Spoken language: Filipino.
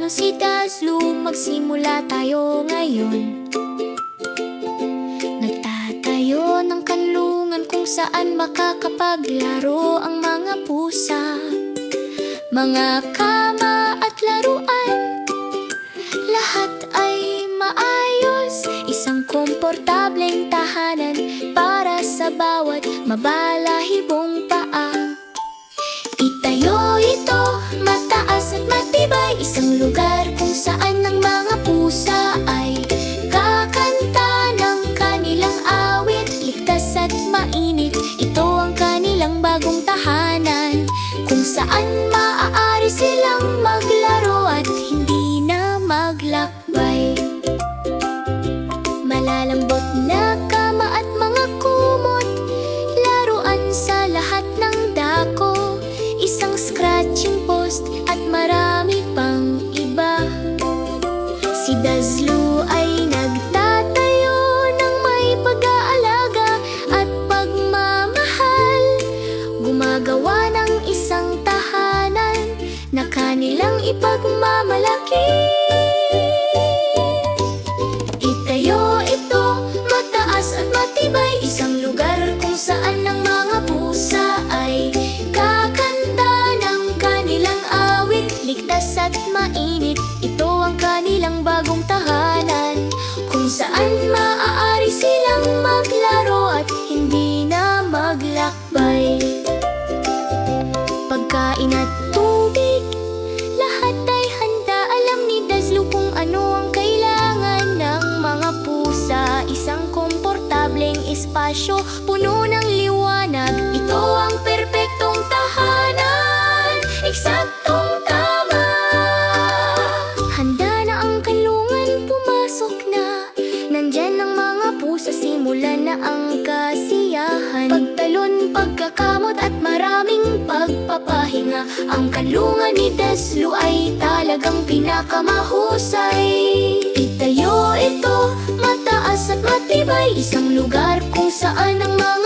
si Dazlu, magsimula tayo ngayon. Nagtatayo ng kanlungan kung saan makakapaglaro ang mga pusa. Mga kama at laruan, lahat ay maayos. Isang komportableng tahanan para sa bawat mabalahibong paa. Itayo ito, mataas at matibay, isang lugar kung saan ang mga pusa ay kakanta ng kanilang awit. Ligtas at mainit, ito ang kanilang bagong tahanan, kung saan maaari silang maglaro at hindi na maglakbay. Malalambot na kama at mga kumot, laruan sa lahat ng dako, isang scratching post at marami pang iba. Si Dazlu ay nagtatayo ng may pag-aalaga at pagmamahal, gumagawa ng isang tahanan na kanilang ipagmamalaki. Itayo ito, mataas at matibay, isang lugar kung saan ang mga pusa ay kakanta ng kanilang awit. Ligtas at mainit, ito ang kanilang bagong tahanan, kung saan maaari silang maglaro at hindi na maglakbay. Pagkain at tubig, lahat ay handa. Alam ni Dazlu kung ano ang kailangan ng mga pusa. Isang komportableng espasyo, puno ng liwanag, ito ang perpektong tahanan, eksaktong tama. Handa na ang kanlungan, pumasok na. Nandyan ang mga pusa, simulan na ang kasiyahan. Pagtalon, pagkakamot at maraming pagpapahinga, ang kanlungan ni Dazlu ay talagang pinakamahusay. Itayo ito, mataas at matibay, isang lugar kung saan ang mga